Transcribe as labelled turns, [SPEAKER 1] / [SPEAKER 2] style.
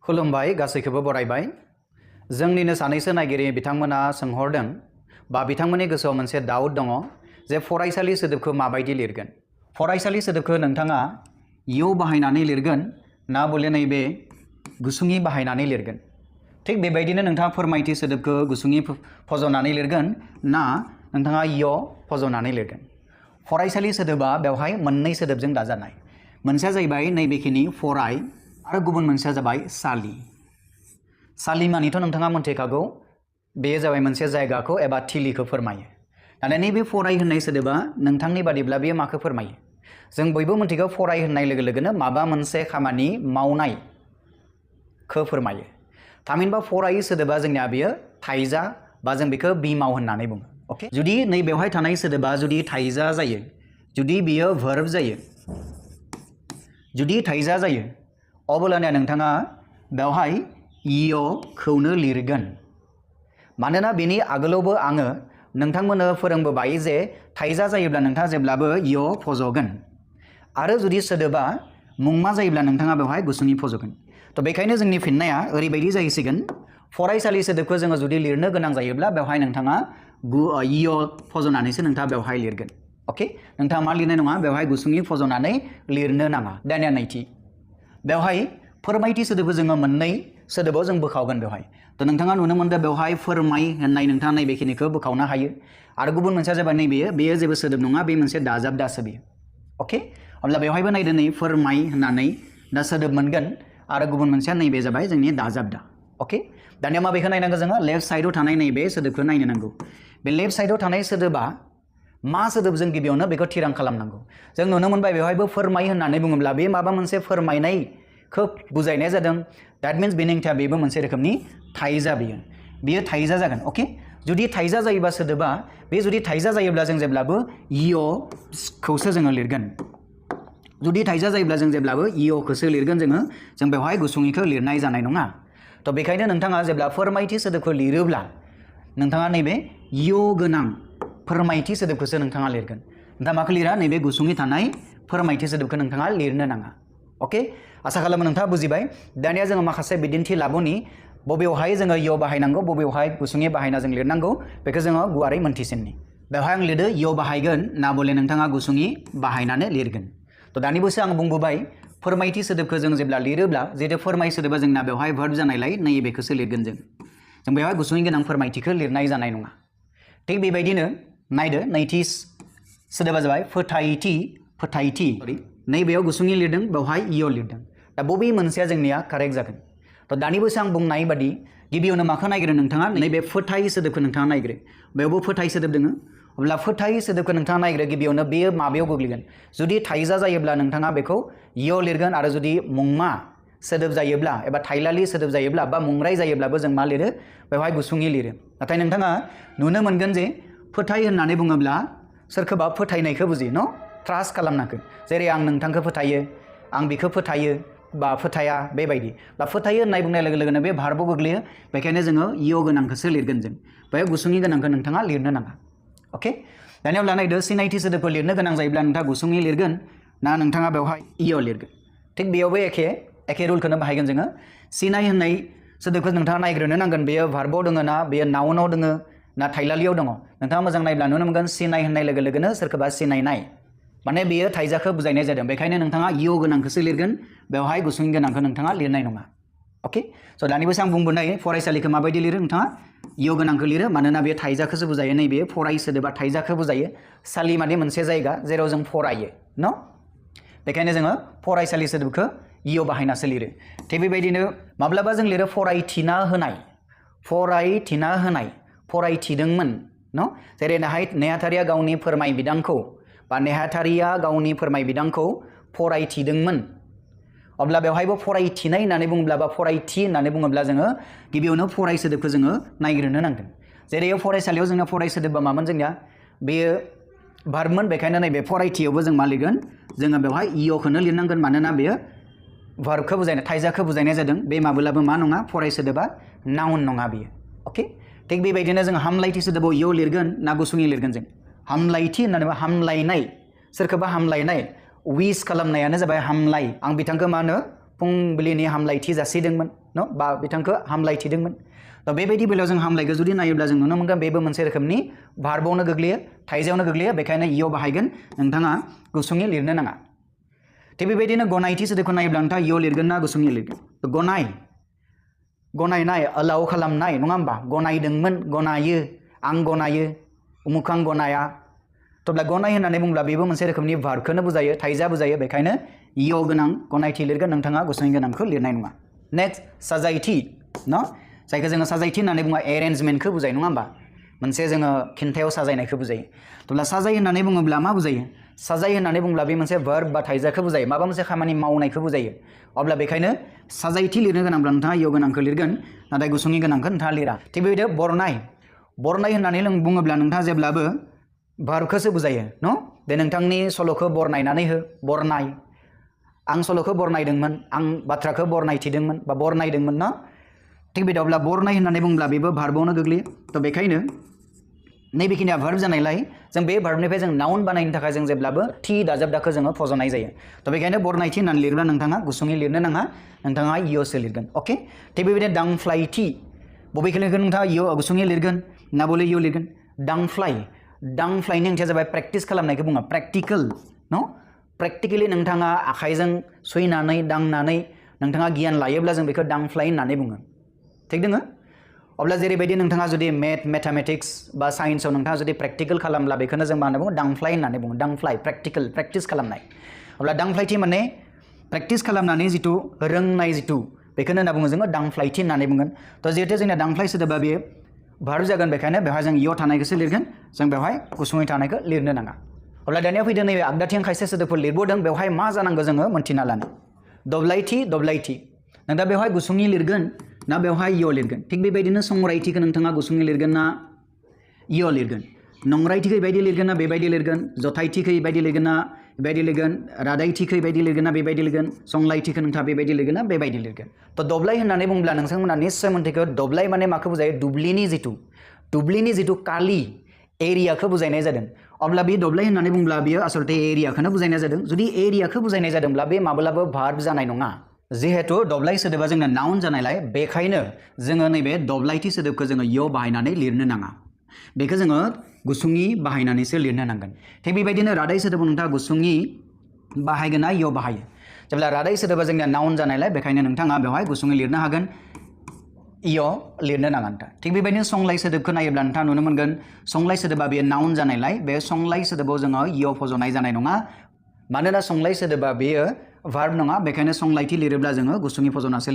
[SPEAKER 1] खुलुमबाय गासैखौबो बरायबाय जोंनिनो सानैसो नायगिरि बिथांमोना सोंहरदों बा बिथांमोननि गोसोआव मोनसे डाउट दङ जे फरायसालि सोदोबखौ माबायदि लिरगोन फरायसालि सोदोबखौ नोंथाङा इउ बाहायनानै लिरगोन ना बले नैबे गुसुङै बाहायनानै लिरगोन थिग बेबायदिनो नोंथाङा फोरमायथि सोदोबखौ गुसुङै फज'नानै लिरगोन ना नोंथाङा य फज'नानै लिरगोन फरायसालि सोदोबा बेवहाय मोननै सोदोबजों दाजानाय मोनसेया जाहैबाय नैबेखिनि फराय आरो गुबुन मोनसेया जाबाय सालि सालिमानिथ' नोंथाङा मोनथिखागौ बेयो जाबाय मोनसे जायगाखौ एबा थिलिखौ फोरमायो नाथाय नैबे फराय होननाय सोदोबा नोंथांनि बादिब्ला बेयो माखौ फोरमायो जों बयबो मोनथिगौ फराय होननाय लोगो लोगोनो माबा मोनसे खामानि मावनायखौ फोरमायो थामहिनबा फराय सोदोबा जोंनिया बेयो थाइजा बा जों बेखौ बिमाव होननानै बुङो अके जुदि नै बेवहाय थानाय सोदोबा जुदि थाइजा जायो जुदि बियो भार्ब जायो जुदि थाइजा जायो अब्लानिया नोंथाङा बेवहाय य खौनो लिरगोन मानोना बेनि आगोलावबो आङो नोंथांमोननो फोरोंबोबाय जे थाइजा जायोब्ला नोंथाङा जेब्लाबो य फज'गोन आरो जुदि सोदोबा मुंमा जायोब्ला नोंथाङा बेवहाय गुसुङै फज'गोन थ' बेखायनो जोंनि फिननाया ओरैबायदि जाहैसिगोन फरायसालि सोदोबखौ जोङो जुदि लिरनो गोनां जायोब्ला बेवहाय नोंथाङा य फज'नानैसो नोंथाङा बेवहाय लिरगोन अके नोंथाङा मा लिरनाय नङा बेवहाय गुसुङै फज'नानै लिरनो नाङा दानिया नैथि बेवहाय फोरमायथि सोदोबखौ जोङो मोननै सोदोबाव जों बोखावगोन बेवहाय थ' नोंथाङा नुनो मोनदों बेवहाय फोरमाय होननाय नोंथाङा नैबेखिनिखौ बोखावनो हायो आरो गुबुन मोनसेया जाबाय बेयो जेबो सोदोब नङा बे मोनसे दाजाबदासो बेयो अके अब्ला बेवहायबो नायदो नै फोरमाय होननानै दा सोदोब मोनगोन आरो गुबुन मोनसेया नैबे जाबाय जोंनि दाजाबदा अके दानिया माबेखौ नायनांगौ जोङो लेफ्ट साइडआव थानाय नैबे सोदोबखौ नायनो नांगौ बे लेफ्ट साइडआव थानाय सोदोबा मा सोदोब जों गिबियावनो बेखौ थिरां खालामनांगौ जों नुनो मोनबाय बेवहायबो फोरमाय होननानै बुङोब्ला बे माबा मोनसे फोरमायनायखौ बुजायनाय जादों द्याट मिन्स बेनि ओंथिया बेबो मोनसे रोखोमनि थाइजा बियो थाइजा जागोन अके जुदि थाइजा जायोबा सोदोबा बे जुदि थाइजा जायोब्ला जों जेब्लाबो य खौसो जोङो लिरगोन जुदि थाइजा जायोब्ला जों जेब्लाबो य खौसो लिरगोन जों बेवहाय गुसुङैखौ लिरनाय जानाय नङा थ' बेखायनो नोंथाङा जेब्ला फोरमायथि सोदोबखौ लिरोब्ला नोंथाङा नैबे य गोनां फोरमायथि सोदोबखौसो नोंथाङा लिरगोन नोंथाङा माखौ लिरा नैबे गुसुङै थानाय फोरमायथि सोदोबखौ नोंथाङा लिरनो नाङा अके आसा खालामो नोंथाङा बुजिबाय दानिया जोङो माखासे बिदिन्थि लाबोनि बबेयावहाय जोङो य बाहायनांगौ बबेयावहाय गुसुङै बाहायना जों लिरनांगौ बेखौ जोङो गुवारै मोनथिसिननि बेवहाय आं लिरदो य बाहायगोन ना बले नोंथाङा गुसुङै बाहायनानै लिरगोन थ' दानिबोसो आं बुंबोबाय फोरमायथि सोदोबखौ जों जेब्ला लिरोब्ला जिहेतु फोरमाय सोदोबा जोंना बेवहाय भार्ब जानायलाय नैबेखौसो लिरगोन जों बेवहाय गुसुङै गोनां फोरमायथिखौ लिरनाय जानाय नङा थिग बेबायदिनो नायदो नैथि सोदोबा जाबाय फोथायथि नैबेयाव गुसुङै लिरदों बेवहाय य लिरदों दा बबे मोनसेया जोंनिया कारेक्ट जागोन थ' दानिबोसो आं बुंनाय बादि गिबियावनो माखौ नायग्रो नोंथाङा नैबे फोथाय सोदोबखौ नोंथाङा नायग्रो बेयावबो फोथाय सोदोब दङ अब्ला फोथाय सोदोबखौ नोंथाङा नायग्रो गिबियावनो बेयो माबायाव गोग्लैगोन जुदि थाइजा जायोब्ला नोंथाङा बेखौ य लिरगोन आरो जुदि मुंमा सोदोब जायोब्ला एबा थाइलालि सोदोब जायोब्ला बा मुंराय जायोब्लाबो जों मा लिरो बेवहाय गुसुङै लिरो नाथाय नोंथाङा नुनो मोनगोन जे फोथाय होननानै बुङोब्ला सोरखौबा फोथायनायखौ बुजियो न' ट्रास्ट खालामनांगौ जेरै आं नोंथांखौ फोथायो आं बिखौ फोथायो बा फोथाया बेबायदि बा फोथायो होननाय बुंनाय लोगो लोगोनो बे भार्बआव गोग्लैयो बेखायनो जोङो य गोनांखौसो लिरगोन जों बेयाव गुसुङै गोनांखौ नोंथाङा लिरनो नाङा अके दानिया अब्ला नायदो सिनायथि सोदोबखौ लिरनो गोनां जायोब्ला नोंथाङा गुसुङै लिरगोन ना नोंथाङा बेवहाय य लिरगोन थिग बेयावबो एखे रुलखौनो बाहायगोन जोङो सिनाय होननाय सोदोबखौ नोंथाङा नायग्रोनो नांगोन बेयो भार्बआव दङ ना बेयो नाउनाव दङ ना थाइलालियाव दङ नोंथाङा मोजां नायब्ला नुनो मोनगोन सिनाय होननाय लोगो लोगोनो सोरखौबा सिनायनाय माने बेयो थाइजाखौ बुजायनाय जादों बेखायनो नोंथाङा य गोनांखौसो लिरगोन बेवहाय गुसुं गोनांखौ नोंथाङा लिरनाय नङा अके स' दानिबोसो आं बुंबोनाय फरायसालिखौ माबायदि लिरो नोंथाङा य गोनांखौ लिरो मानोना बे थाइजाखौसो बुजायो नैबे फराय सोदोबा थाइजाखौ बुजायो सालि माने मोनसे जायगा जेराव जों फरायो न' बेखायनो जोङो फरायसालि सोदोबखौ य बाहायनासो लिरो थिग बेबायदिनो माब्लाबा जों लिरो फरायथिना होनाय फरायथिदोंमोन न' जेरै नेहाथारिया गावनि फोरमाय बिदांखौ बा नेहाथारिया गावनि फोरमाय बिदांखौ फरायथिदोंमोन अब्ला बेवहायबो फरायथिनाय होननानै बुङोब्ला बा फरायथि होननानै बुङोब्ला जोङो गिबियावनो फराय सोदोबखौ जोङो नायग्रोनो नांगोन जेरै फरायसालियाव जोंना फराय सोदोबा मामोन जोंनिया बेयो भार्बमोन बेखायनो नैबे फरायथियावबो जों मा लिरगोन जोङो बेवहाय य खौनो लिरनांगोन मानोना बेयो भार्बखौ बुजायनाय थाइजाखौ बुजायनाय जादों बे माब्लाबो मा नङा फराय सोदोबा नाउन नङा बेयो अके थिग बेबायदिनो जों हामलायथि सोदोबाव य लिरगोन ना गुसुङै लिरगोन जों हामलायथि होननानै हामलायनाय सोरखौबा हामलायनाय विश खालामनायानो जाबाय हामलाय आं बिथांखौ मा होनो फुंबिलिनि हामलायथि जासिदोंमोन न बा बिथांखौ हामलायथिदोंमोन दा बेबायदि बेलायाव जों हामलायखौ जुदि नायोब्ला जों नुनो मोनगोन बेबो मोनसे रोखोमनि भार्बआवनो गोग्लैयो थाइजायावनो गोग्लैयो बेखायनो इयाव बाहायगोन नोंथाङा गुसुङै लिरनो नाङा थिग बेबायदिनो गनायथि सोदोबखौ नायोब्ला नोंथाङा इयाव लिरगोन ना गुसुङै लिरगोन गनायनाय अलाउ खालामनाय नङा होमबा गनायदोंमोन गनायो आं गनायो उमुख आं गनाया तब्ला गनाय होननानै बुंब्ला बेबो मोनसे रोखोमनि भार्बखौनो बुजायो थाइजा बुजायो बेखायनो इयाव गोनां गनायथि लिरगोन नोंथाङा गुसुङै गोनांखौ लिरनाय नङा नेक्स्ट साजायथि न जायखौ जोङो साजायथि होननानै बुङो एरेन्जमेन्टखौ बुजायो नङा होमबा मोनसे जोङो खिन्थायाव साजायनायखौ बुजायो तब्ला साजाय होननानै बुङोब्ला मा बुजायो साजाय होननानै बुंब्ला बे मोनसे भार्ब बा थाइजाखौ बुजायो माबा मोनसे खामानि मावनायखौ बुजायो अब्ला बेखायनो साजायथि लिरनो गोनांब्ला नोंथाङा इयाव गोनांखौ लिरगोन नाथाय गुसुङै गोनांखौ नोंथाङा लिरा थिग बेबायदिनो बरनाय होननानै बुङोब्ला नोंथाङा जेब्लाबो भार्बखौसो बुजायो न बे नोंथांनि सल'खौ बरनायनानै हो बरनाय आं सल'खौ बरनायदोंमोन आं बाथ्राखौ बरनायथिदोंमोन बा बरनायदोंमोन न थिग बेबायदिब्ला बरनाय होननानै बुंब्ला बेबो भार्बआवनो गोग्लैयो थ' बेखायनो नैबेखिनिया भार्ब जानायलाय जों बे भार्बनिफ्राय जों नाउन बानायनो थाखाय जों जेब्लाबो थि दाजाबदाखौ जोङो फज'नाय जायो थ' बेखायनो बरनायथि होननानै लिरब्ला नोंथाङा गुसुङै लिरनो नाङा नोंथाङा इयावसो लिरगोन अके थिग बेबायदिनो दांफ्लायथि बबेखौ लिरगोन नोंथाङा इयाव गुसुङै लिरगोन ना बले इयाव लिरगोन दांफ्लायनि ओंथिया जाबाय प्रेक्टिस खालामनायखौ बुङो प्रेक्टिकेल न प्रेक्टिकेलि नोंथाङा आखाइजों सुयनानै दांनानै नोंथाङा गियान लायोब्ला जों बेखौ दांफ्लाय होननानै बुङो थिग दोङो अब्ला जेरैबायदि नोंथाङा जुदि मेथामेटिक्स बा साइन्सआव नोंथाङा जुदि प्रेक्टिकेल खालामब्ला बेखौनो जों मा होनना बुङो दांफ्लाय होननानै बुङो दांफ्लाय प्रेक्टिस खालामनाय अब्ला दांफ्लायथि माने प्रेक्टिस खालामनानै जिथु रोंनाय जिथु बेखौनो होनना बुङो जोङो दांफ्लायथि होननानै बुंगोन थ' जिहेतु जोंना दांफ्लाय सोदोबा बेयो भार्ब जागोन बेखायनो बेवहाय जों इयाव थानायखौसो लिरगोन जों बेवहाय गुसुङै थानायखौ लिरनो नाङा अब्ला दानिया फैदो नैबे आगदाथिं खायसे सोदोबफोर लिरबोदों बेवहाय मा जानांगौ जोङो मोन्थिना लानो दब्लायथि नों दा बेवहाय गुसुङै लिरगोन ना बेवहाय इयाव लिरगोन थिग बेबायदिनो संरायथिखौ नोंथाङा गुसुङै लिरगोन ना इयाव लिरगोन नंरायथिखौ बेबायदि लिरगोन ना बेबायदि लिरगोन जथायथिखौ बेबायदि लिरगोन ना बेबायदि लिरगोन रादायथिखौ बेबायदि लिरगोन ना बेबायदि लिरगोन संलायथिखौ नोंथाङा बेबायदि लिरगोन ना बेबायदि लिरगोन थ' दब्लाय होननानै बुंब्ला नोंथांमोना निस्सय मोन्थिगौ दब्लाय माने माखौ बुजायो दुब्लिनि जिथु कालि एरियाखौ बुजायनाय जादों अब्ला बे दब्लाय होननानै बुंब्ला बियो आसलते एरियाखौनो बुजायनाय जादों जुदि एरियाखौ बुजायनाय जादोंब्ला बे माब्लाबाबो भार्ब जानाय नङा जिहेतु दब्लाय सोदोबा जोंना नाउन जानायलाय बेखायनो जोङो नैबे दब्लायथि सोदोबखौ जोङो इयाव बाहायनानै लिरनो नाङा बेखौ जोङो गुसुङै बाहायनानैसो लिरनो नांगोन थिग बेबायदिनो रादाय सोदोबखौ नोंथाङा गुसुङै बाहायगोन ना इयाव बाहायो जेब्ला रादाय सोदोबा जोंनिया नाउन जानायलाय बेखायनो नोंथाङा बेवहाय गुसुङै लिरनो हागोन इयाव लिरनो नाङा नोंथां थिग बेबायदिनो संलाय सोदोबखौ नायोब्ला नोंथाङा नुनो मोनगोन संलाय सोदोबा बेयो नाउन जानायलाय बे संलाय सोदोबाव जोङो इयाव फज'नाय जानाय नङा मानोना संलाय सोदोबा बेयो भार्ब नङा बेखायनो संलायथि लिरोब्ला जोङो गुसुङै फज'नासो